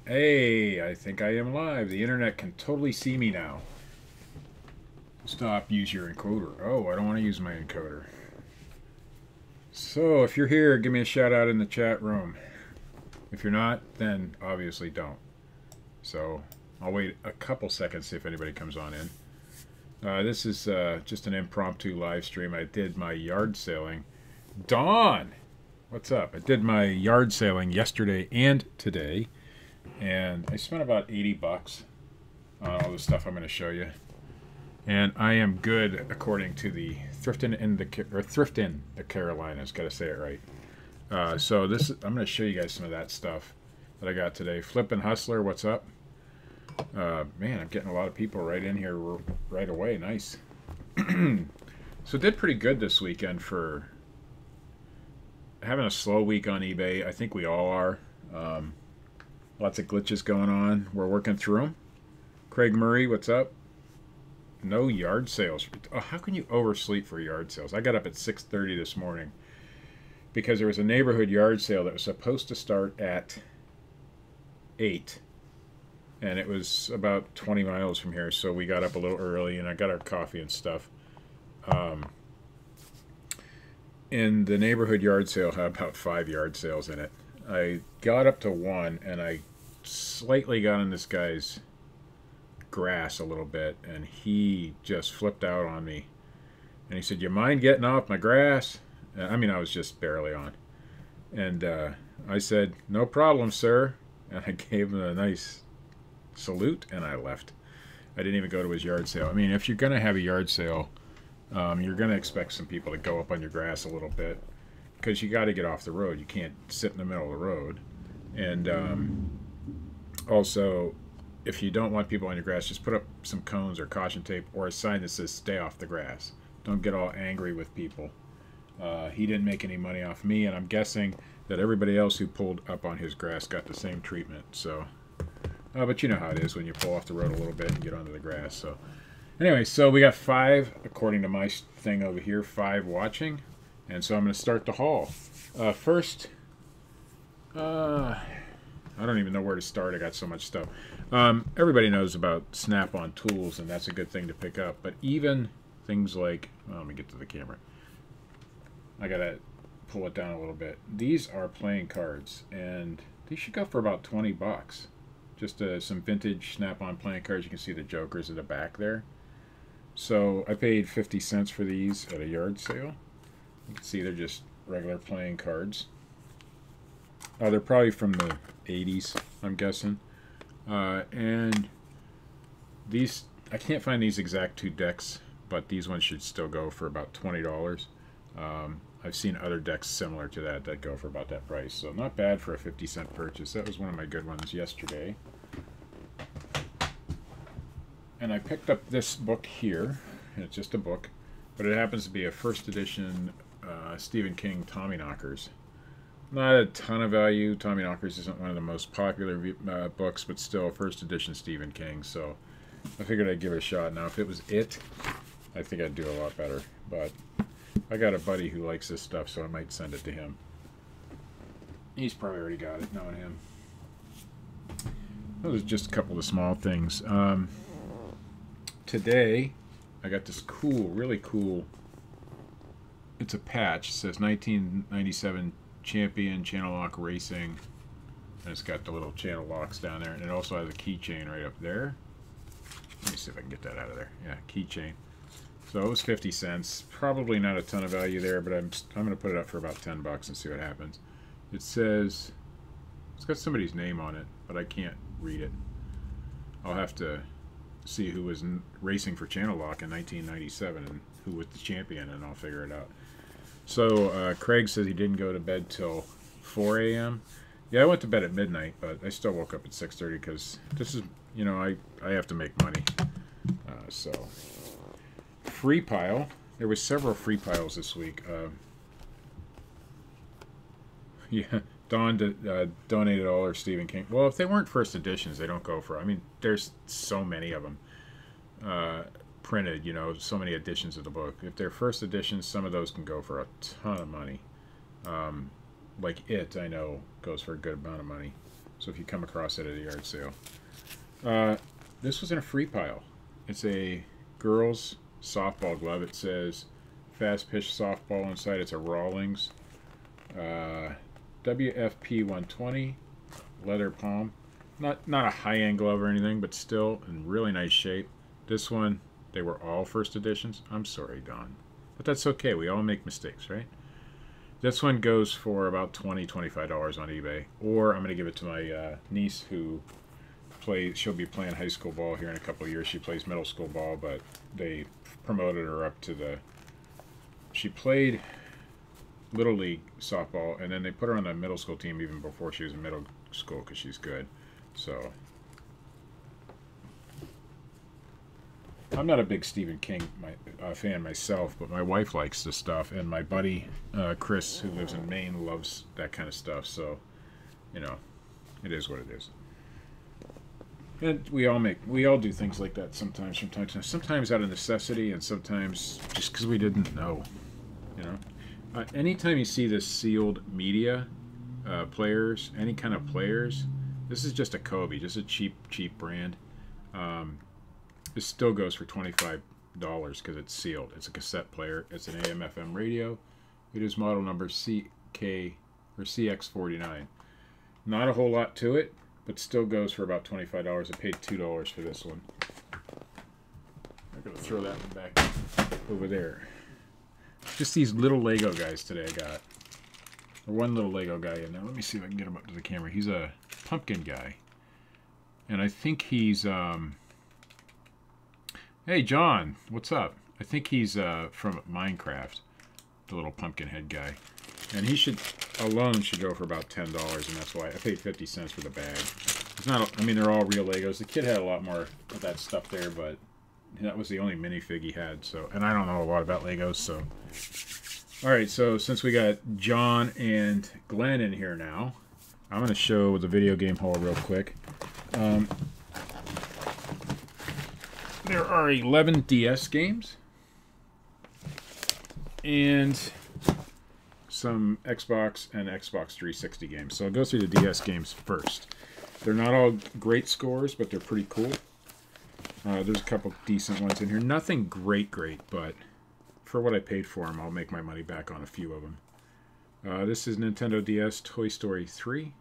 Hey, I think I am live. The internet can totally see me now. Stop, use your encoder. Oh, I don't want to use my encoder. So, if you're here, give me a shout out in the chat room. If you're not, then obviously don't. So, I'll wait a couple seconds, see if anybody comes on in. This is just an impromptu live stream. I did my yard sailing. Dawn! What's up? I did my yard sailing yesterday and today. And I spent about 80 bucks on all the stuff I'm going to show you. And I am good according to the Thriftin' in the Carolinas. Got to say it right. So this I'm going to show you guys some of that stuff that I got today. Flippin' Hustler, what's up? Man, I'm getting a lot of people right in here right away. Nice. So did pretty good this weekend for having a slow week on eBay. I think we all are. Lots of glitches going on. We're working through them. Craig Murray, what's up? No yard sales. Oh, how can you oversleep for yard sales? I got up at 6:30 this morning because there was a neighborhood yard sale that was supposed to start at 8. And it was about 20 miles from here, so we got up a little early and I got our coffee and stuff. In the neighborhood yard sale had about 5 yard sales in it. I got up to 1 and I slightly got on this guy's grass a little bit and he just flipped out on me and he said, "You mind getting off my grass?" I mean, I was just barely on, and I said, "No problem, sir," and I gave him a nice salute and I left. I didn't even go to his yard sale. I mean, if you're gonna have a yard sale, you're gonna expect some people to go up on your grass a little bit, because you got to get off the road. You can't sit in the middle of the road. And also, if you don't want people on your grass, just put up some cones or caution tape or a sign that says "stay off the grass." Don't get all angry with people. He didn't make any money off me, and I'm guessing that everybody else who pulled up on his grass got the same treatment. So, but you know how it is when you pull off the road a little bit and get onto the grass. So anyway, so we got 5, according to my thing over here, 5 watching. And so I'm going to start the haul. First, I don't even know where to start. I got so much stuff. Everybody knows about Snap-on tools, and that's a good thing to pick up. But even things like, well, let me get to the camera. I got to pull it down a little bit. These are playing cards, and these should go for about 20 bucks. Just some vintage Snap-on playing cards. You can see the jokers at the back there. So I paid 50 cents for these at a yard sale. You can see they're just regular playing cards. They're probably from the 80s, I'm guessing. And these, I can't find these exact 2 decks, but these ones should still go for about $20. I've seen other decks similar to that go for about that price. So not bad for a 50-cent purchase. That was one of my good ones yesterday. And I picked up this book here. It's just a book, but it happens to be a first edition Stephen King Tommyknockers. Not a ton of value. Tommyknockers isn't one of the most popular books, but still first edition Stephen King. So I figured I'd give it a shot. Now, if it was it, I think I'd do a lot better. But I got a buddy who likes this stuff, so I might send it to him. He's probably already got it, knowing him. Those are just a couple of small things. Today, I got this cool, really cool. It's a patch. It says 1997 Champion Channel Lock Racing. And it's got the little channel locks down there. And it also has a keychain right up there. Let me see if I can get that out of there. Yeah, keychain. So it was 50 cents. Probably not a ton of value there, but I'm going to put it up for about 10 bucks and see what happens. It says, it's got somebody's name on it, but I can't read it. I'll have to see who was racing for Channel Lock in 1997 and who was the champion, and I'll figure it out. So Craig says he didn't go to bed till 4 a.m. Yeah, I went to bed at midnight, but I still woke up at 6:30 because this is, you know, I have to make money. So free pile. There was several free piles this week. Yeah, Dawn donated all her Stephen King. Well, if they weren't first editions, they don't go for. I mean, there's so many of them printed. You know, so many editions of the book. If they're first editions, some of those can go for a ton of money. Like It, I know, goes for a good amount of money. So if you come across it at a yard sale. This was in a free pile. It's a girls softball glove. It says fast pitch softball inside. It's a Rawlings. WFP 120. Leather palm. Not a high-end glove or anything, but still in really nice shape. This one, they were all first editions. I'm sorry, Don. But that's okay. We all make mistakes, right? This one goes for about $20, $25 on eBay. Or I'm going to give it to my niece who plays. She'll be playing high school ball here in a couple of years. She plays middle school ball, but they promoted her up to the... She played Little League softball, and then they put her on the middle school team even before she was in middle school because she's good. So... I'm not a big Stephen King fan myself, but my wife likes this stuff, and my buddy Chris, who lives in Maine, loves that kind of stuff. So, you know, it is what it is. And we all do things like that sometimes, from time to time. Sometimes out of necessity, and sometimes just because we didn't know. You know, anytime you see this sealed media players, any kind of players, this is just a Kobe, just a cheap brand. This still goes for $25 because it's sealed. It's a cassette player. It's an AM/FM radio. It is model number CX49. Not a whole lot to it, but still goes for about $25. I paid $2 for this one. I'm going to throw that one back over there. Just these little Lego guys today I got. Or one little Lego guy in there. Let me see if I can get him up to the camera. He's a pumpkin guy. And I think he's... Hey, John, what's up? I think he's from Minecraft, the little pumpkin head guy. And he should go for about $10, and that's why I paid 50 cents for the bag. It's not, I mean, they're all real Legos. The kid had a lot more of that stuff there, but that was the only minifig he had. So, and I don't know a lot about Legos, so. All right, so since we got John and Glenn in here now, I'm going to show the video game haul real quick. There are 11 DS games and some Xbox and Xbox 360 games. So I'll go through the DS games first. They're not all great scores, but they're pretty cool. There's a couple decent ones in here. Nothing great, but for what I paid for them, I'll make my money back on a few of them. This is Nintendo DS Toy Story 3.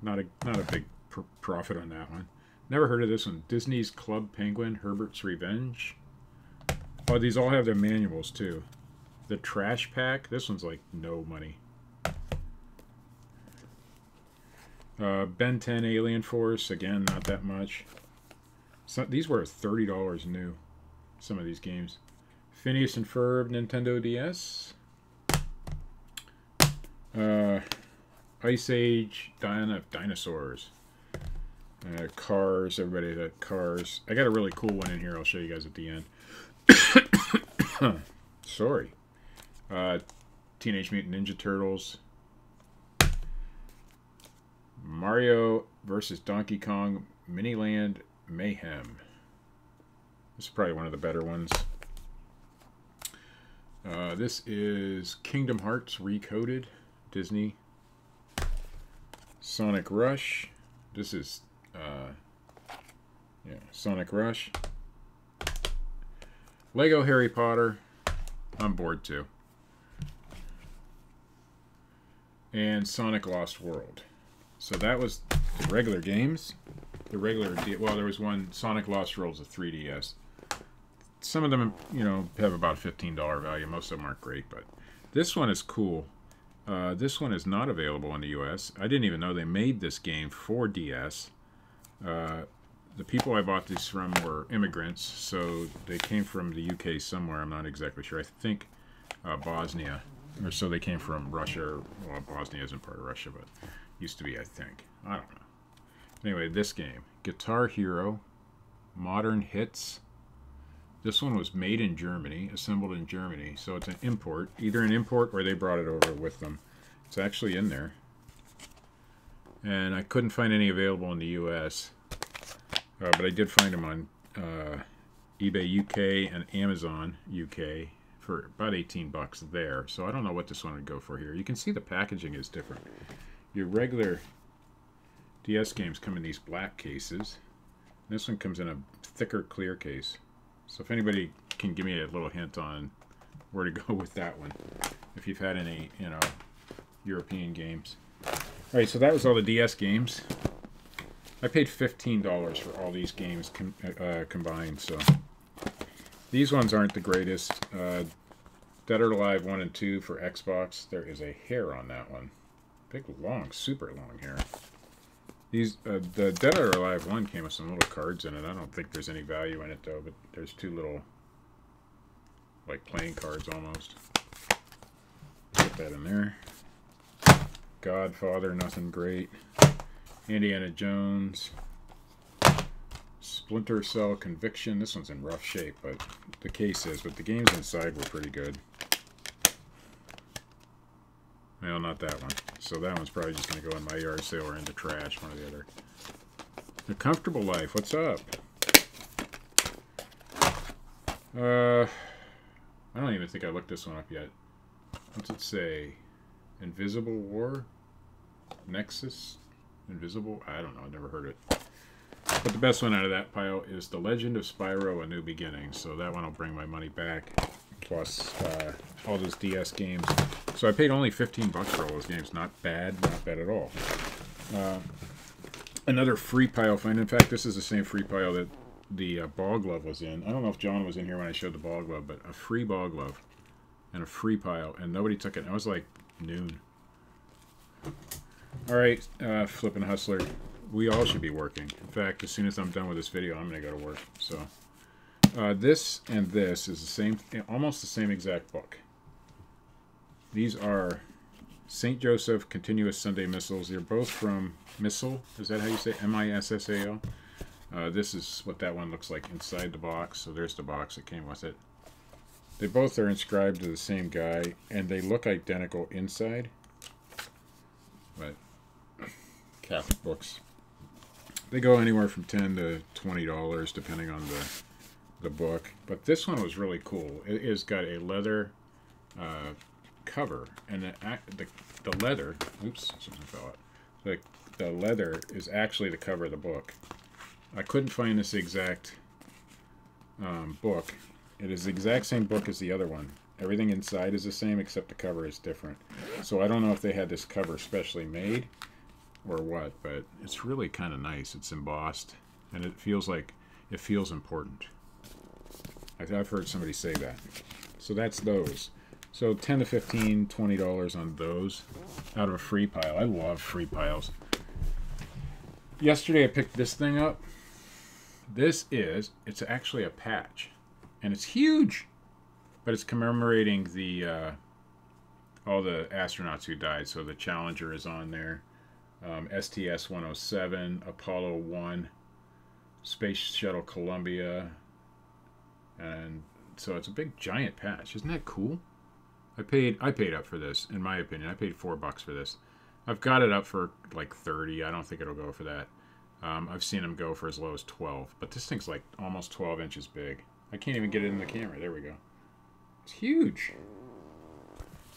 Not a big profit on that one. Never heard of this one. Disney's Club Penguin, Herbert's Revenge. Oh, these all have their manuals, too. The Trash Pack. This one's like no money. Ben 10 Alien Force. Again, not that much. So, these were $30 new. Some of these games. Phineas and Ferb, Nintendo DS. Ice Age, Dinosaurs. Cars, everybody that Cars. I got a really cool one in here I'll show you guys at the end. Sorry. Teenage Mutant Ninja Turtles. Mario versus Donkey Kong Miniland Mayhem. This is probably one of the better ones. This is Kingdom Hearts Recoded. Disney. Sonic Rush. This is Sonic Rush. Lego Harry Potter. I'm bored too. And Sonic Lost World. So that was the regular games. Well, there was one, Sonic Lost World's a 3DS. Some of them, you know, have about $15 value. Most of them aren't great, but this one is cool. This one is not available in the US. I didn't even know they made this game for DS. The people I bought these from were immigrants, so they came from the UK somewhere. I'm not exactly sure. I think Bosnia, or so they came from Russia. Well, Bosnia isn't part of Russia, but used to be, I think. I don't know. Anyway, this game, Guitar Hero, Modern Hits. This one was made in Germany, assembled in Germany, so it's an import. Either an import or they brought it over with them. It's actually in there. And I couldn't find any available in the US. But I did find them on eBay UK and Amazon UK for about 18 bucks there. So I don't know what this one would go for here. You can see the packaging is different. Your regular DS games come in these black cases. This one comes in a thicker clear case. So if anybody can give me a little hint on where to go with that one, if you've had any, you know, European games. Alright, so that was all the DS games. I paid $15 for all these games combined, so these ones aren't the greatest. Dead or Alive 1 and 2 for Xbox. There is a hair on that one. Big, long, super long hair. These the Dead or Alive 1 came with some little cards in it. I don't think there's any value in it though, but there's two little, like, playing cards almost. Put that in there. Godfather, nothing great. Indiana Jones. Splinter Cell Conviction. This one's in rough shape, but the case is. But the games inside were pretty good. Well, not that one. So that one's probably just going to go in my yard sale or in the trash, one or the other. The Comfortable Life. What's up? I don't even think I looked this one up yet. What's it say? Invisible War? Nexus? Invisible? I don't know. I've never heard it. But the best one out of that pile is The Legend of Spyro: A New Beginning. So that one will bring my money back. Plus all those DS games. So I paid only 15 bucks for all those games. Not bad at all. Another free pile find. In fact, this is the same free pile that the ball glove was in. I don't know if John was in here when I showed the ball glove, but a free ball glove and a free pile, and nobody took it. It was like noon. All right, Flippin' Hustler. We all should be working. In fact, as soon as I'm done with this video, I'm going to go to work. So this and this is the same, almost the same exact book. These are St. Joseph Continuous Sunday Missals. They're both from Missal. Is that how you say it? M-I-S-S-A-L? This is what that one looks like inside the box. So there's the box that came with it. They both are inscribed to the same guy, and they look identical inside. But Catholic books. They go anywhere from $10 to $20 depending on the book. But this one was really cool. It has got a leather cover, and the leather, oops, something fell out. The leather is actually the cover of the book. I couldn't find this exact book. It is the exact same book as the other one. Everything inside is the same except the cover is different. So I don't know if they had this cover specially made or what, but it's really kind of nice. It's embossed, and it feels important. I've heard somebody say that. So that's those. So $10 to $15, $20 on those out of a free pile. I love free piles. Yesterday I picked this thing up. It's actually a patch, and it's huge, but it's commemorating the all the astronauts who died. So the Challenger is on there. STS-107, Apollo 1, Space Shuttle Columbia, and so it's a big giant patch. Isn't that cool? I paid up for this, in my opinion. I paid $4 for this. I've got it up for like 30. I don't think it'll go for that. I've seen them go for as low as 12, but this thing's like almost 12 inches big. I can't even get it in the camera. There we go. It's huge.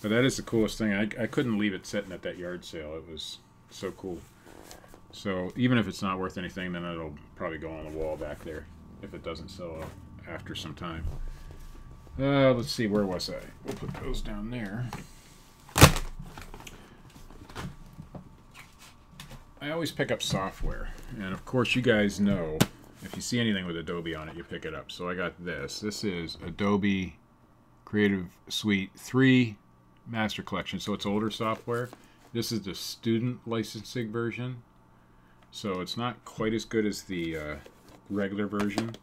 But that is the coolest thing. I couldn't leave it sitting at that yard sale. It was so cool. So even if it's not worth anything, then it'll probably go on the wall back there if it doesn't sell after some time. Let's see, where was I? We'll put those down there. I always pick up software, and of course you guys know if you see anything with Adobe on it, you pick it up. So I got this. This is Adobe Creative Suite 3 Master Collection. So it's older software. This is the student licensing version. So it's not quite as good as the regular version.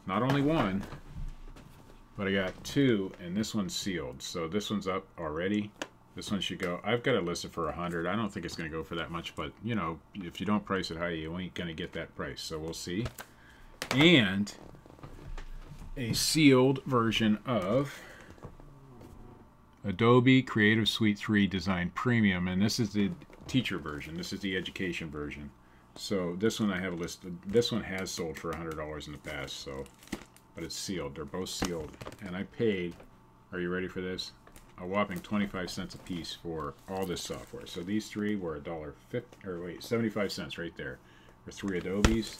Not only one, but I got two, and this one's sealed. So this one's up already. This one should go. I've got it listed for $100. I don't think it's going to go for that much, but you know, if you don't price it high, you ain't going to get that price. So we'll see. And a sealed version of Adobe Creative Suite 3 Design Premium, and this is the teacher version. This is the education version. So this one I have listed. This one has sold for $100 in the past. So, but it's sealed. They're both sealed, and I paid. Are you ready for this? a whopping 25 cents a piece for all this software. So these three were $1.50, or wait, 75 cents right there for 3 Adobes.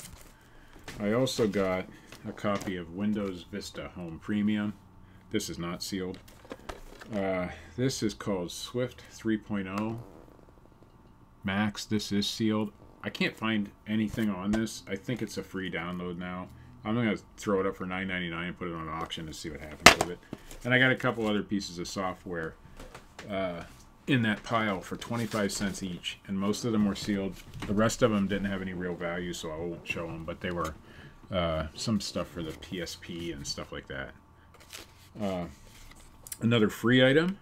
I also got a copy of Windows Vista Home Premium. This is not sealed. This is called Swift 3.0 Max. This is sealed. I can't find anything on this. I think it's a free download now. I'm going to throw it up for $9.99 and put it on auction to see what happens with it. And I got a couple other pieces of software in that pile for 25 cents each, and most of them were sealed. The rest of them didn't have any real value, so I won't show them, but they were some stuff for the PSP and stuff like that. Another free item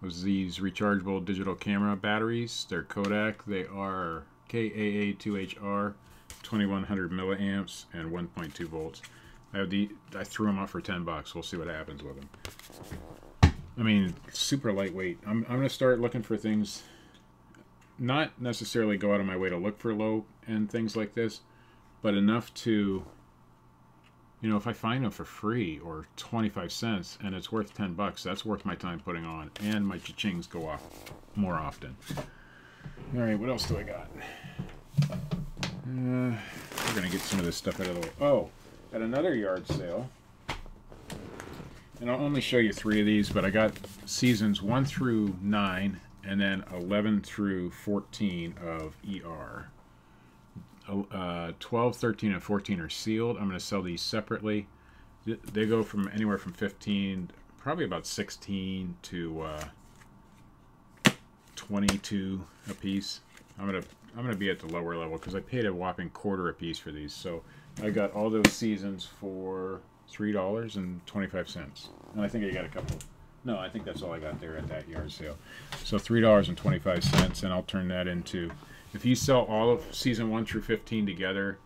was these rechargeable digital camera batteries. They're Kodak. They are KAA2HR, 2100 milliamps and 1.2 volts. I threw them up for 10 bucks. We'll see what happens with them. I mean, super lightweight. I'm going to start looking for things, not necessarily go out of my way to look for low and things like this, but enough to, you know, if I find them for free or 25 cents and it's worth 10 bucks, that's worth my time putting on, and my cha-chings go off more often. All right, what else do I got? We're going to get some of this stuff out of the way. Oh, at another yard sale, and I'll only show you 3 of these, but I got seasons 1 through 9 and then 11 through 14 of ER. 12, 13, and 14 are sealed. I'm going to sell these separately. They go from anywhere from 15, probably about 16 to 22 a piece. I'm gonna be at the lower level because I paid a whopping $1/4 a piece for these. So I got all those seasons for $3.25, and I think I got a couple. No, I think that's all I got there at that yard sale. So $3.25, and I'll turn that into. If you sell all of season 1 through 15 together,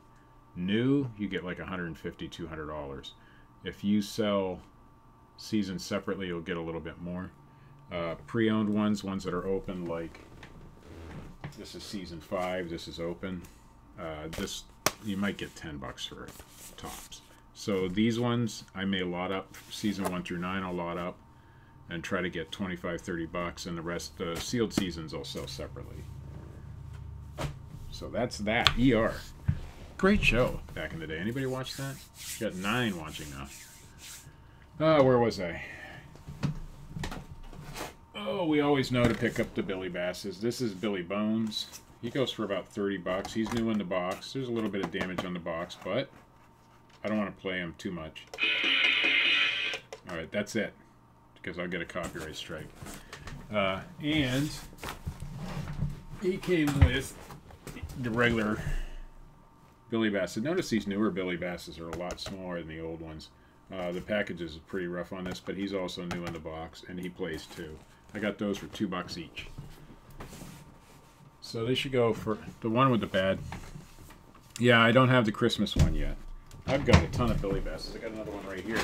new, you get like $150, $200. If you sell seasons separately, you'll get a little bit more. Pre-owned ones that are open, like this is season 5, this is open. This you might get 10 bucks for it, tops. So these ones I may lot up, season 1 through 9 I'll lot up and try to get 25, 30 bucks, and the rest, the sealed seasons, I'll sell separately. So that's that. ER. Great show back in the day. Anybody watch that? Got 9 watching now. Where was I? Oh, we always know to pick up the Billy Basses. This is Billy Bones. He goes for about 30 bucks. He's new in the box. There's a little bit of damage on the box, but I don't want to play him too much. Alright, that's it, because I'll get a copyright strike. And he came with the regular Billy Basses. Notice these newer Billy Basses are a lot smaller than the old ones. The package is pretty rough on this, but he's also new in the box, and he plays too. I got those for 2 bucks each. So they should go for the one with the bad. Yeah, I don't have the Christmas one yet. I've got a ton of Billy Basses. I got another one right here.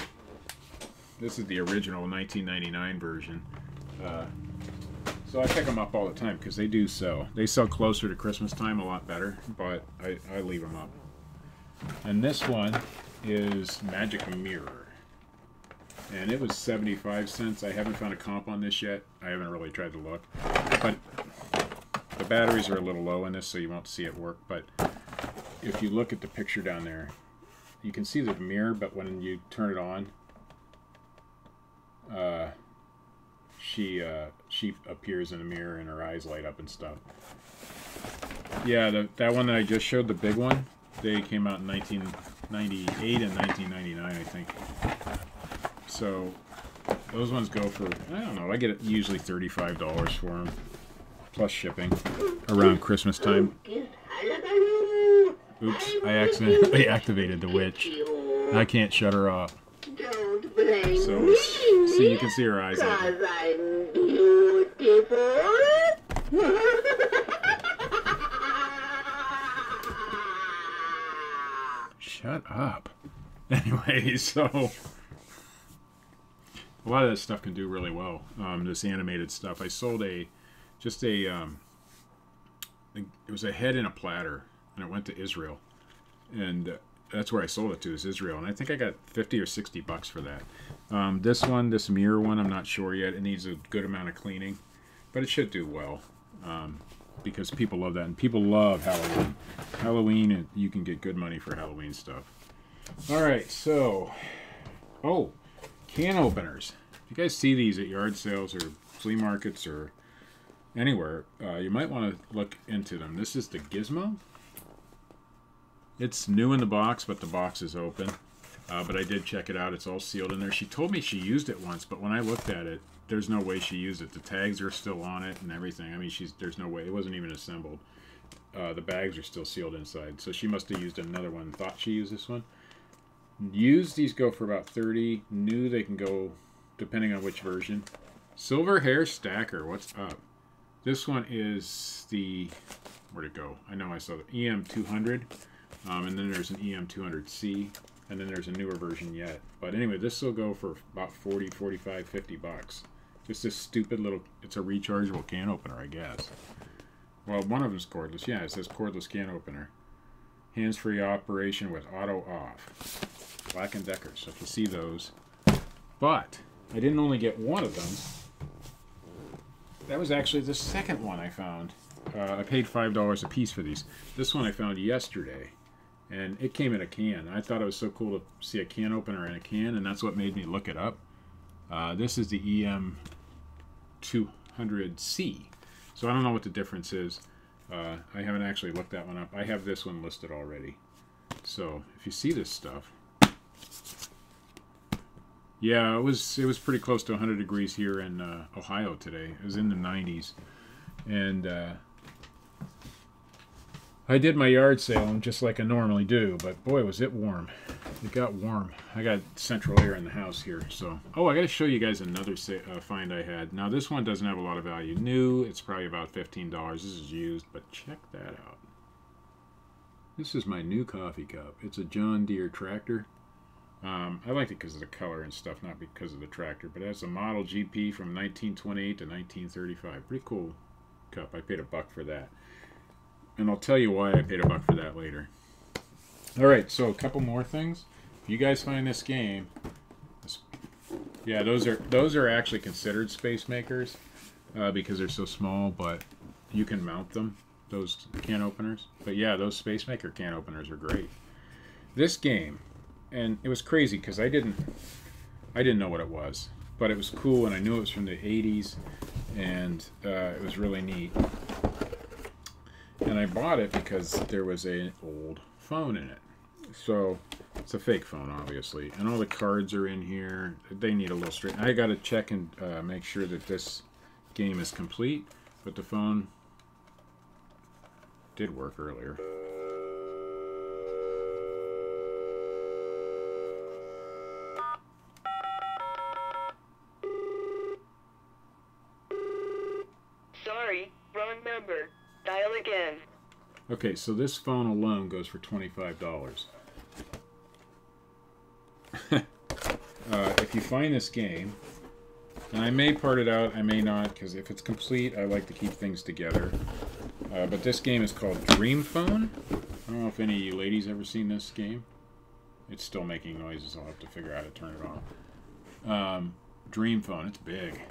This is the original 1999 version. So I pick them up all the time because they do sell. They sell closer to Christmas time a lot better, but I leave them up. And this one is Magic Mirror. And it was 75 cents. I haven't found a comp on this yet. I haven't really tried to look. But the batteries are a little low in this, so you won't see it work. But if you look at the picture down there, you can see the mirror, but when you turn it on, she appears in the mirror and her eyes light up and stuff. Yeah, that one that I just showed, the big one, they came out in 1998 and 1999, I think. So those ones go for, I don't know, I get usually $35 for them, plus shipping, around Christmas time. Oops, I accidentally activated the witch. I can't shut her off. Don't blame So, me. see, you can see her eyes open. Cause I'm beautiful. Shut up. Anyway, so a lot of this stuff can do really well. This animated stuff. I sold it was a head in a platter, and it went to Israel, and that's where I sold it to, is Israel, and I think I got 50 or 60 bucks for that. This mirror one, I'm not sure yet. It needs a good amount of cleaning, but it should do well because people love that, and people love Halloween. Halloween, and you can get good money for Halloween stuff. All right, so can openers. If you guys see these at yard sales or flea markets or anywhere, you might want to look into them. This is the Gizmo. It's new in the box, but the box is open. But I did check it out. It's all sealed in there. She told me she used it once, but when I looked at it, there's no way she used it. The tags are still on it and everything. I mean, there's no way. It wasn't even assembled. The bags are still sealed inside. So she must have used another one. Thought she used this one. Used, these go for about 30. New, they can go, depending on which version. Silver hair stacker. What's up? This one is the, where'd it go? I know I saw the EM200. And then there's an EM200C. And then there's a newer version yet. But anyway, this will go for about 40, 45, 50 bucks. Just this stupid little, it's a rechargeable can opener, I guess. Well, one of them's cordless. Yeah, it says cordless can opener. Hands-free operation with auto off. Black & Decker. So if you see those. But I didn't only get one of them. That was actually the second one I found. I paid $5 a piece for these. This one I found yesterday. And it came in a can. I thought it was so cool to see a can opener in a can, and that's what made me look it up. This is the EM200C. So I don't know what the difference is. I haven't actually looked that one up. I have this one listed already. So if you see this stuff, yeah, it was pretty close to 100 degrees here in Ohio today. It was in the 90s, and I did my yard sale just like I normally do, but boy, was it warm. It got warm. I got central air in the house here, so. Oh, I got to show you guys another find I had. Now, this one doesn't have a lot of value. New, it's probably about $15. This is used, but check that out. This is my new coffee cup. It's a John Deere tractor. I liked it because of the color and stuff, not because of the tractor, but it has a Model GP from 1928 to 1935. Pretty cool cup. I paid $1 for that. And I'll tell you why I paid $1 for that later. Alright, so a couple more things. If you guys find this game, yeah, those are actually considered space makers because they're so small, but you can mount them, those can openers. But yeah, those space maker can openers are great. This game, and it was crazy because I didn't know what it was, but it was cool, and I knew it was from the 80s, and it was really neat. And I bought it because there was an old phone in it. So it's a fake phone, obviously. And all the cards are in here. They need a little straight. I got to check and make sure that this game is complete. But the phone did work earlier. Sorry, wrong number. Dial again. Okay, so this phone alone goes for $25. If you find this game, and I may part it out, I may not, because if it's complete, I like to keep things together. But this game is called Dream Phone. I don't know if any of you ladies ever seen this game. It's still making noises. I'll have to figure out how to turn it off. Dream Phone. It's big.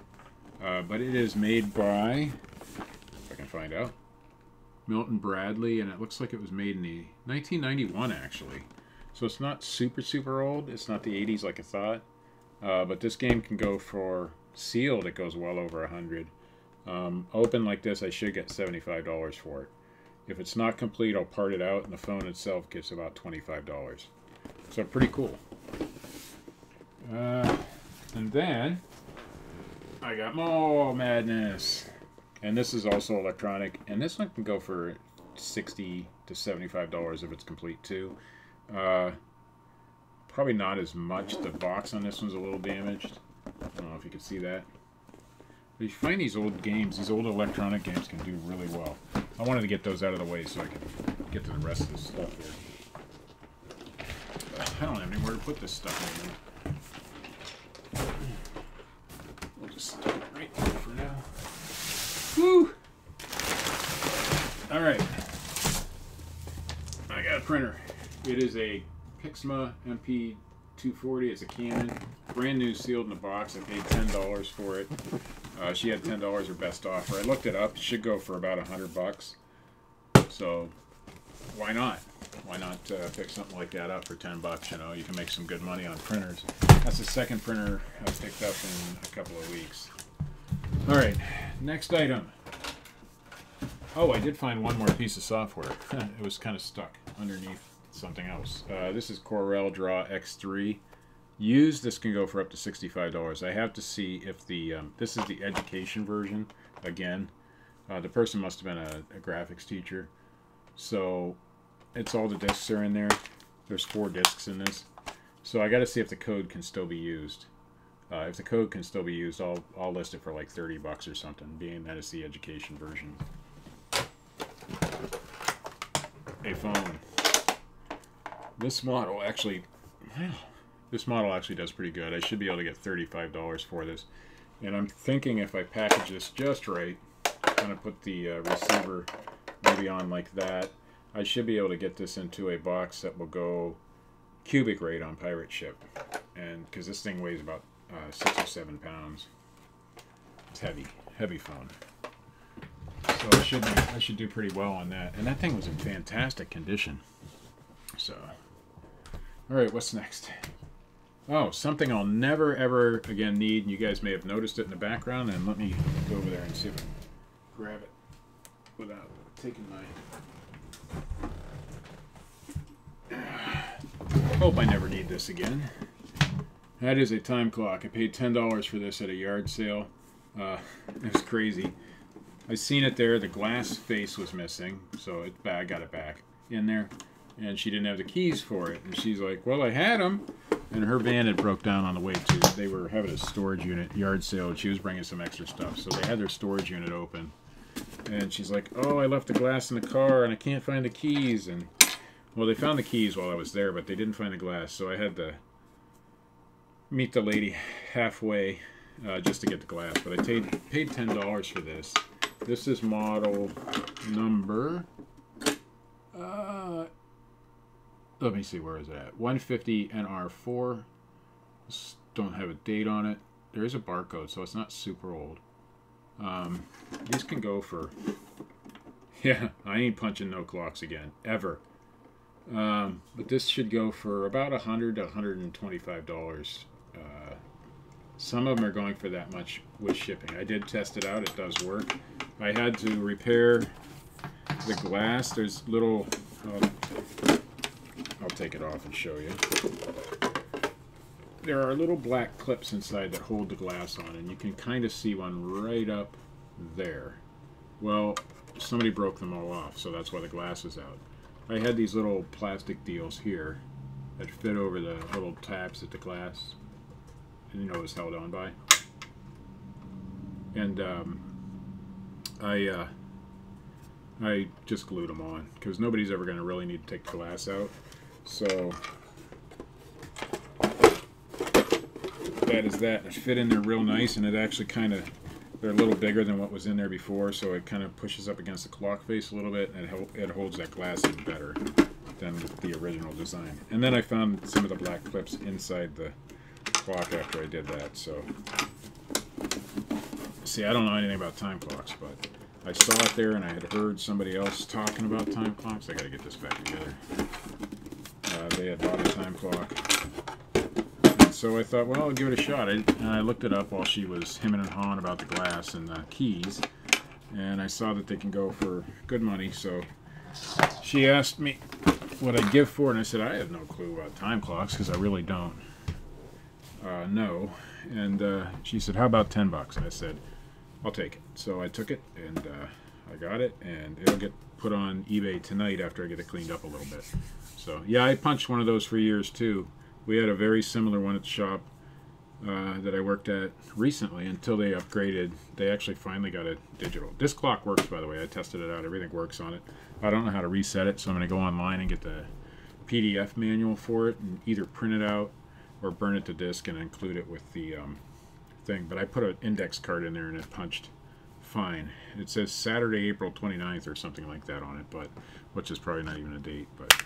But it is made by, if I can find out, Milton Bradley, and it looks like it was made in the 1991 actually. So it's not super old. It's not the 80s like I thought. But this game can go for sealed. It goes well over 100. Open like this, I should get $75 for it. If it's not complete, I'll part it out, and the phone itself gets about $25. So pretty cool. And then I got more madness. And this is also electronic, and this one can go for $60 to $75 if it's complete too. Probably not as much. The box on this one's a little damaged. I don't know if you can see that. But you find these old games, these old electronic games can do really well. I wanted to get those out of the way so I could get to the rest of this stuff here. I don't have anywhere to put this stuff in. We'll just stick it right there for now. Woo! Alright. I got a printer. It is a Pixma Mp 240. It's a Canon. brand new, sealed in a box. I paid $10 for it. She had $10 her best offer. I looked it up. It should go for about $100. So why not? Why not pick something like that up for $10? You know, you can make some good money on printers. That's the second printer I've picked up in a couple of weeks. All right, next item. Oh, I did find one more piece of software. It was kind of stuck underneath something else. This is Corel Draw X3. Used, this can go for up to $65. I have to see if the this is the education version. Again, the person must have been a graphics teacher. So it's all the discs are in there. There's 4 discs in this. So I got to see if the code can still be used. If the code can still be used, I'll list it for like $30 or something, being that it's the education version. A phone. This model actually does pretty good. I should be able to get $35 for this. And I'm thinking if I package this just right, kind of put the receiver maybe on like that, I should be able to get this into a box that will go cubic rate on pirate ship. And because this thing weighs about 6 or 7 pounds. It's heavy phone. So I should do pretty well on that. And that thing was in fantastic condition. So, all right, what's next? Oh, something I'll never ever again need. You guys may have noticed it in the background. And let me go over there and see if I can grab it without taking my... Hope I never need this again. That is a time clock. I paid $10 for this at a yard sale. It was crazy. I seen it there. The glass face was missing, so I got it back in there. And she didn't have the keys for it. And she's like, well, I had them. And her van had broke down on the way too. They were having a storage unit yard sale, and she was bringing some extra stuff. So they had their storage unit open. And she's like, oh, I left the glass in the car, and I can't find the keys. And well, they found the keys while I was there, but they didn't find the glass. So I had to meet the lady halfway just to get the glass. But I paid $10 for this. This is model number, let me see, where is it at? 150 NR4. Just don't have a date on it. There is a barcode, so it's not super old. These can go for, yeah, I ain't punching no clocks again, ever. But this should go for about $100 to $125. Some of them are going for that much with shipping. I did test it out. It does work. I had to repair the glass. There's little... I'll take it off and show you. There are little black clips inside that hold the glass on, and you can kind of see one right up there. Well, somebody broke them all off, so that's why the glass is out. I had these little plastic deals here that fit over the little tabs at the glass, and you know, it was held on by. And I just glued them on because nobody's ever going to really need to take the glass out. So that is that. It fit in there real nice, and it actually kind of, they're a little bigger than what was in there before, so it kind of pushes up against the clock face a little bit, and it holds that glass in better than the original design. And then I found some of the black clips inside the clock after I did that. So see, I don't know anything about time clocks, but I saw it there, and I had heard somebody else talking about time clocks. I got to get this back together. They had bought a time clock, and so I thought, well, I'll give it a shot. And I looked it up while she was hemming and hawing about the glass and the keys, and I saw that they can go for good money. So she asked me what I'd give for it, and I said I have no clue about time clocks because I really don't know. And she said, how about $10? And I said, I'll take it. So I took it, and I got it, and it'll get put on eBay tonight after I get it cleaned up a little bit. So yeah, I punched one of those for years too. We had a very similar one at the shop that I worked at recently until they upgraded. They actually finally got a digital. This clock works, by the way. I tested it out. Everything works on it. I don't know how to reset it, so I'm going to go online and get the PDF manual for it and either print it out or burn it to disk and include it with the thing. But I put an index card in there and it punched fine. It says Saturday, April 29th or something like that on it, but which is probably not even a date. But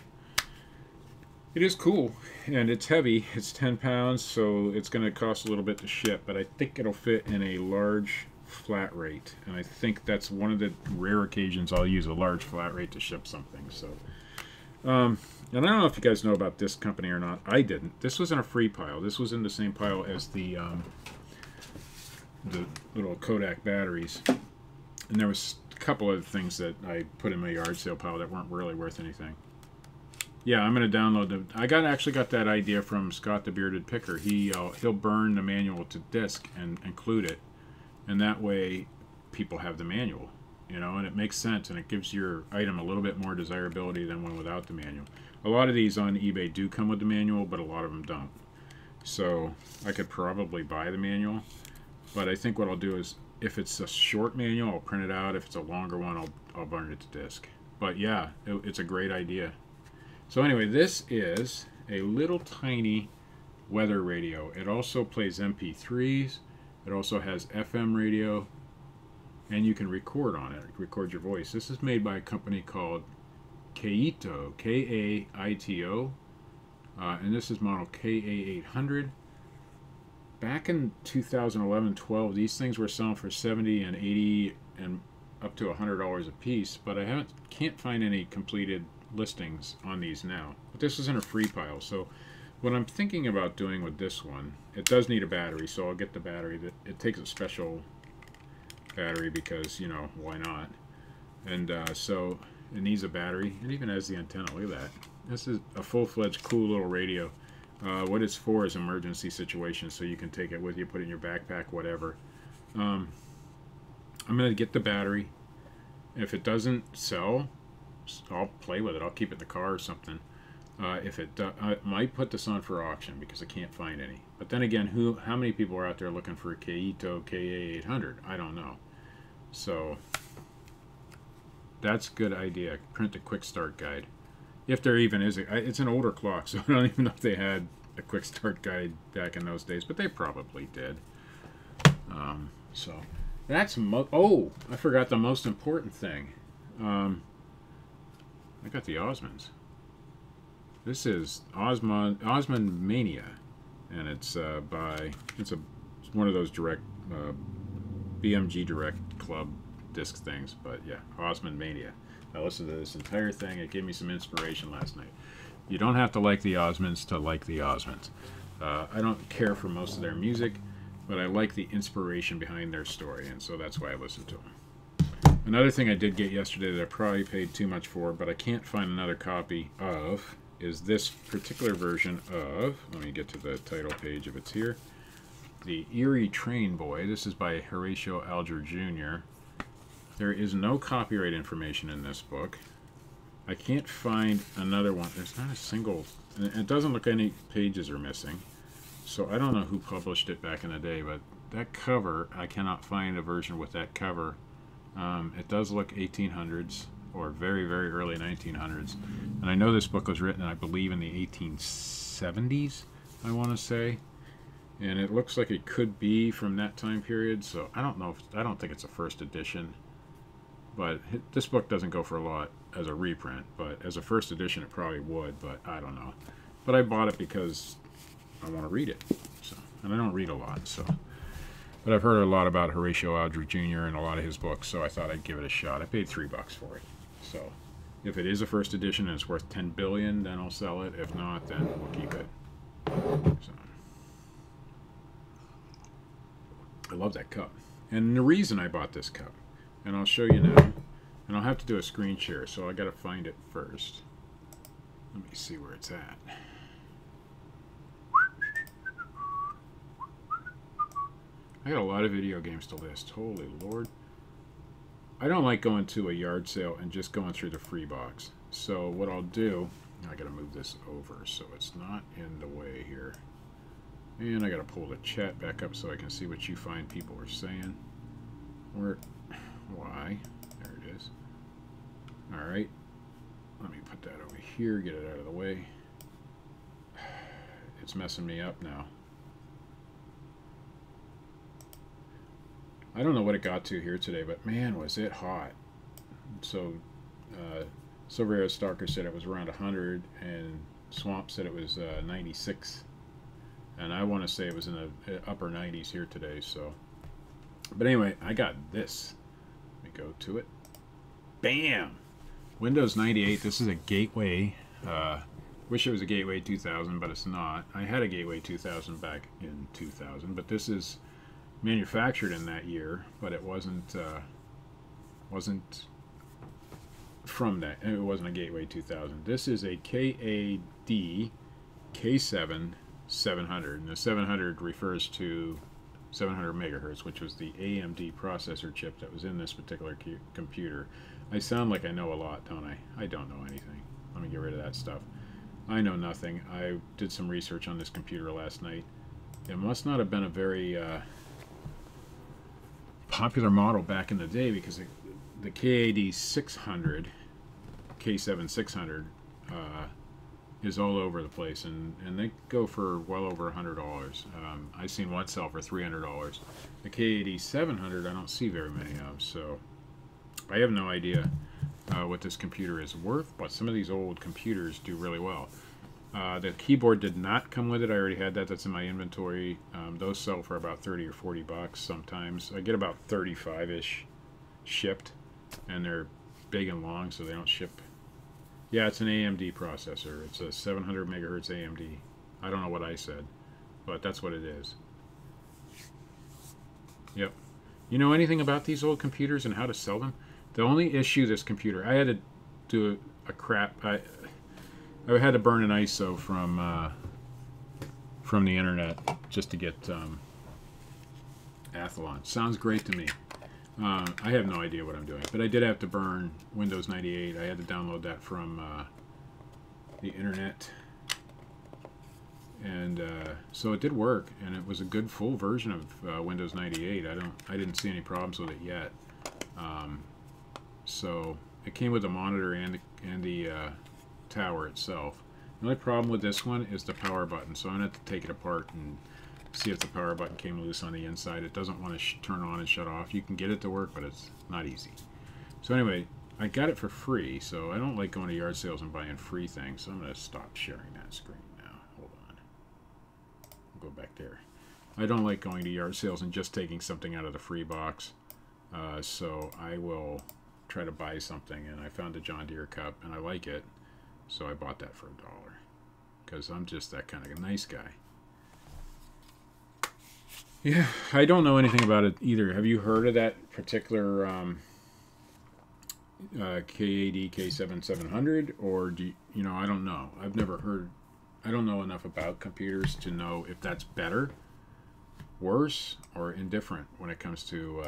It is cool, and it's heavy. It's 10 pounds, so it's going to cost a little bit to ship, but I think it'll fit in a large flat rate, and I think that's one of the rare occasions I'll use a large flat rate to ship something. So, and I don't know if you guys know about this company or not. I didn't. This was in a free pile. This was in the same pile as the little Kodak batteries, and there was a couple of things that I put in my yard sale pile that weren't really worth anything. Yeah, I'm going to download them. I actually got that idea from Scott the Bearded Picker. He'll burn the manual to disk and include it, and that way people have the manual, you know, and it makes sense, and it gives your item a little bit more desirability than one without the manual. A lot of these on eBay do come with the manual, but a lot of them don't. So I could probably buy the manual, but I think what I'll do is, if it's a short manual, I'll print it out. If it's a longer one, I'll burn it to disk. But yeah, it's a great idea. So anyway, this is a little tiny weather radio. It also plays MP3s. It also has FM radio, and you can record on it, record your voice. This is made by a company called Kaito, K-A-I-T-O, and this is model KA800. Back in 2011-12, these things were selling for $70 and $80 and up to $100 a piece, but I can't find any completed listings on these now. But this is in a free pile, so what I'm thinking about doing with this one, it does need a battery, so I'll get the battery. It takes a special battery because, you know, why not? And so it needs a battery. It even has the antenna. Look at that. This is a full-fledged cool little radio. What it's for is emergency situations, so you can take it with you, put it in your backpack, whatever. I'm going to get the battery. If it doesn't sell, I'll play with it. I'll keep it in the car or something. If it does, I might put this on for auction because I can't find any. But then again, how many people are out there looking for a Kaito KA800? I don't know. So that's a good idea. Print a quick start guide. If there even is it's an older clock, so I don't even know if they had a quick start guide back in those days, but they probably did. So that's oh, I forgot the most important thing. I got the Osmonds. This is Osmond Mania, and it's one of those direct BMG Direct Club disc things. But yeah, Osmond Mania. I listened to this entire thing. It gave me some inspiration last night. You don't have to like the Osmonds to like the Osmonds. I don't care for most of their music, but I like the inspiration behind their story, and so that's why I listen to them. Another thing I did get yesterday that I probably paid too much for, but I can't find another copy of, is this particular version of, let me get to the title page if it's here, the Eerie Train Boy. This is by Horatio Alger Jr. There is no copyright information in this book. I can't find another one. There's not a single, and it doesn't look any pages are missing. So I don't know who published it back in the day, but that cover, I cannot find a version with that cover. It does look 1800s or very, very early 1900s. And I know this book was written, I believe, in the 1870s, I want to say. And it looks like it could be from that time period, so I don't know. I don't think it's a first edition. But this book doesn't go for a lot as a reprint, but as a first edition it probably would, but I don't know. But I bought it because I want to read it. So, and I don't read a lot, so. But I've heard a lot about Horatio Alger Jr. and a lot of his books, so I thought I'd give it a shot. I paid $3 for it. So if it is a first edition and it's worth $10 billion, then I'll sell it. If not, then we'll keep it. So. I love that cup. And the reason I bought this cup, and I'll show you now, and I'll have to do a screen share, so I got to find it first. Let me see where it's at. I got a lot of video games to list. Holy Lord. I don't like going to a yard sale and just going through the free box. So what I'll do, I got to move this over so it's not in the way here. And I got to pull the chat back up so I can see what you find people are saying. Why? There it is. All right. Let me put that over here, get it out of the way. It's messing me up now. I don't know what it got to here today, but man, was it hot. So, Silver Stalker said it was around 100, and Swamp said it was 96, and I want to say it was in the upper 90s here today. So, but anyway, I got this. Let me go to it. Bam! Windows 98. This is a Gateway. Wish it was a Gateway 2000, but it's not. I had a Gateway 2000 back in 2000, but this is manufactured in that year, but it wasn't from that. It wasn't a Gateway 2000. This is a KAD K7 700, and the 700 refers to 700 megahertz, which was the AMD processor chip that was in this particular computer. I sound like I know a lot, don't I? I don't know anything. Let me get rid of that stuff. I know nothing. I did some research on this computer last night. It must not have been a very popular model back in the day, because the KAD 600, K7 600, is all over the place, and they go for well over $100. I've seen one sell for $300. The KAD 700 I don't see very many of, so I have no idea what this computer is worth, but some of these old computers do really well. The keyboard did not come with it. I already had that. That's in my inventory. Those sell for about 30 or 40 bucks sometimes. I get about 35-ish shipped, and they're big and long, so they don't ship. Yeah, it's an AMD processor. It's a 700 megahertz AMD. I don't know what I said, but that's what it is. Yep. You know anything about these old computers and how to sell them? The only issue this computer, I had to do a crap. I had to burn an ISO from the internet just to get Athlon. Sounds great to me. I have no idea what I'm doing, but I did have to burn Windows 98. I had to download that from the internet, and so it did work, and it was a good full version of Windows 98. I didn't see any problems with it yet. So it came with a monitor and the tower itself. The only problem with this one is the power button, so I'm going to have to take it apart and see if the power button came loose on the inside. It doesn't want to turn on and shut off. You can get it to work, but it's not easy. So anyway, I got it for free, so I don't like going to yard sales and buying free things, so I'm going to stop sharing that screen now. Hold on. I'll go back there. I don't like going to yard sales and just taking something out of the free box, so I will try to buy something, and I found a John Deere cup, and I like it, so I bought that for $1, because I'm just that kind of a nice guy. Yeah, I don't know anything about it either. Have you heard of that particular KAD K7 700, or do you know? I don't know. I've never heard. I don't know enough about computers to know if that's better, worse, or indifferent when it comes to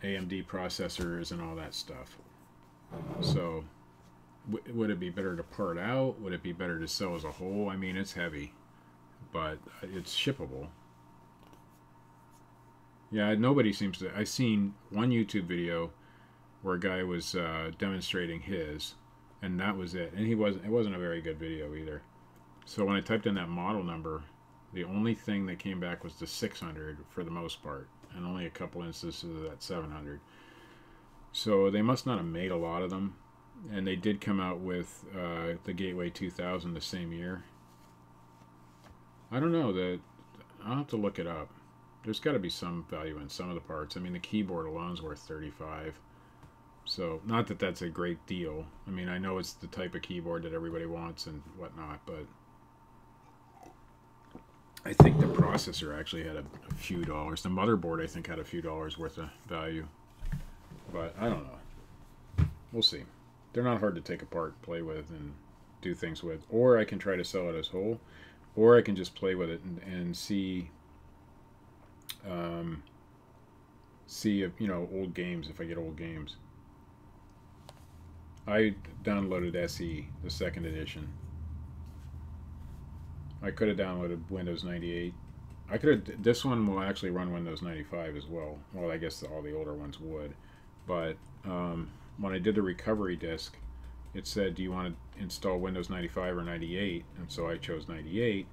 AMD processors and all that stuff. So, would it be better to part out? Would it be better to sell as a whole? I mean, it's heavy, but it's shippable. Yeah, nobody seems to. I've seen one YouTube video where a guy was demonstrating his, and that was it. And it wasn't a very good video either. So when I typed in that model number, the only thing that came back was the 600 for the most part, and only a couple instances of that 700. So they must not have made a lot of them, and they did come out with the Gateway 2000 the same year. I don't know. I'll have to look it up. There's got to be some value in some of the parts. I mean, the keyboard alone is worth $35. So, not that that's a great deal. I mean, I know it's the type of keyboard that everybody wants and whatnot, but I think the processor actually had a few dollars. The motherboard, I think, had a few dollars worth of value. But I don't know. We'll see. They're not hard to take apart, play with, and do things with. Or I can try to sell it as whole. Or I can just play with it and see... see if, you know, old games, if I get old games. I downloaded SE, the second edition. I could have downloaded Windows 98. I could have. This one will actually run Windows 95 as well. Well, I guess all the older ones would. But when I did the recovery disk, it said, do you want to install Windows 95 or 98? And so I chose 98.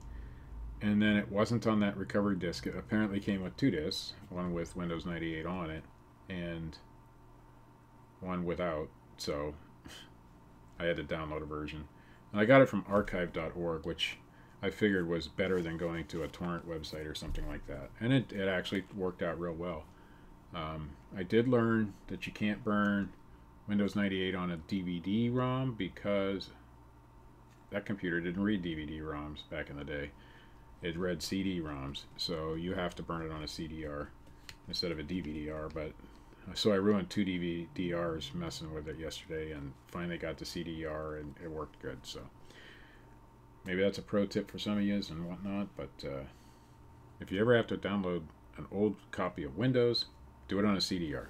And then it wasn't on that recovery disk. It apparently came with two disks, one with Windows 98 on it and one without. So I had to download a version. And I got it from archive.org, which I figured was better than going to a torrent website or something like that. And it actually worked out real well. I did learn that you can't burn Windows 98 on a DVD-ROM because that computer didn't read DVD-ROMs back in the day. It read CD-ROMs, so you have to burn it on a CDR instead of a DVD-R. But so I ruined 2 DVD-Rs messing with it yesterday, and finally got the CD-R, and it worked good. So maybe that's a pro tip for some of you and whatnot. But if you ever have to download an old copy of Windows, do it on a CDR.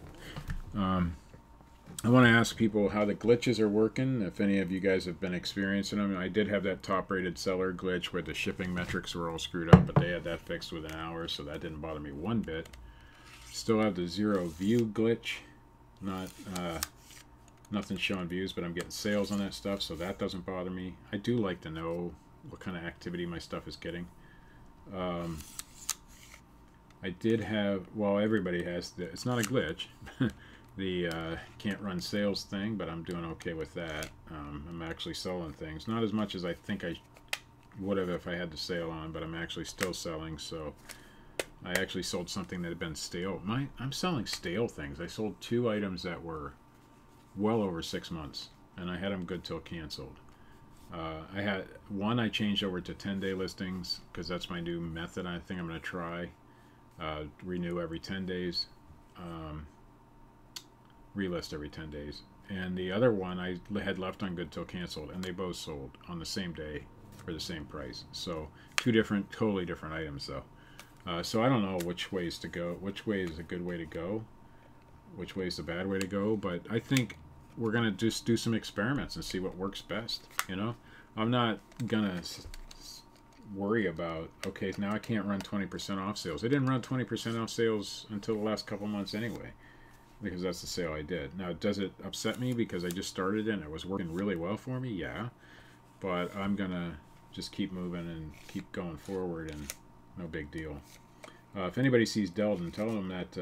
I want to ask people how the glitches are working, if any of you guys have been experiencing them. I did have that top-rated seller glitch where the shipping metrics were all screwed up, but they had that fixed within hours, so that didn't bother me one bit. Still have the zero view glitch. Nothing showing views, but I'm getting sales on that stuff, so that doesn't bother me. I do like to know what kind of activity my stuff is getting. I did have, well, everybody has, it's not a glitch, the can't run sales thing, but I'm doing okay with that. I'm actually selling things. Not as much as I think I would have if I had the sale on, but I'm actually still selling. So I actually sold something that had been stale. I'm selling stale things. I sold 2 items that were well over 6 months, and I had them good till canceled. I had one I changed over to 10-day listings because that's my new method I think I'm going to try. Renew every 10 days. Relist every 10 days. And the other one I had left on good till canceled, and they both sold on the same day for the same price. So 2 different, totally different items though. So I don't know which ways to go, which way is a good way to go, which way is the bad way to go, but I think we're going to just do some experiments and see what works best, you know? I'm not going to worry about, okay, now I can't run 20% off sales. I didn't run 20% off sales until the last couple months anyway, because that's the sale I did. Now, does it upset me because I just started it and it was working really well for me? Yeah. But I'm going to just keep moving and keep going forward, and no big deal. If anybody sees Delden, tell him that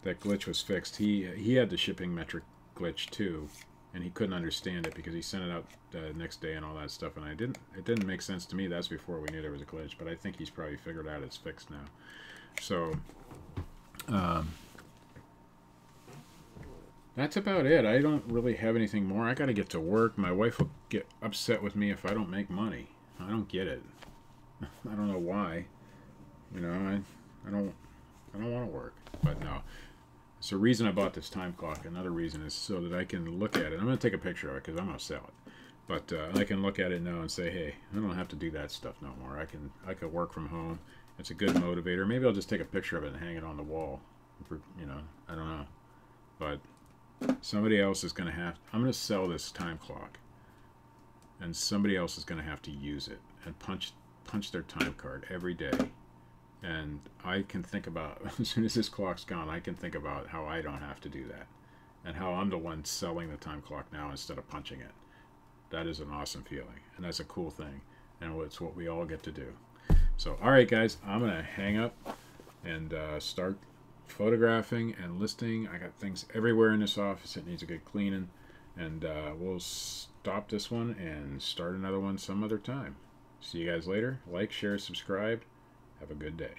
that glitch was fixed. He had the shipping metric glitch too, and he couldn't understand it because he sent it out the next day and all that stuff, and it didn't make sense to me. That's before we knew there was a glitch, but I think he's probably figured out it's fixed now. So that's about it. I don't really have anything more. I got to get to work. My wife will get upset with me if I don't make money. I don't get it. I don't know why. You know, I don't want to work. But no. It's the reason I bought this time clock. Another reason is so that I can look at it. I'm going to take a picture of it because I'm going to sell it. But I can look at it now and say, hey, I don't have to do that stuff no more. I can work from home. It's a good motivator. Maybe I'll just take a picture of it and hang it on the wall. You know, I don't know. But somebody else is going to have, I'm going to sell this time clock, and somebody else is going to have to use it and punch their time card every day. And I can think about, as soon as this clock's gone, I can think about how I don't have to do that, and how I'm the one selling the time clock now instead of punching it. That is an awesome feeling, and that's a cool thing, and it's what we all get to do. So, all right, guys, I'm going to hang up and start photographing and listing. I got things everywhere in this office. It needs a good cleaning, and we'll stop this one and start another one some other time. See you guys later. Like, share, subscribe. Have a good day.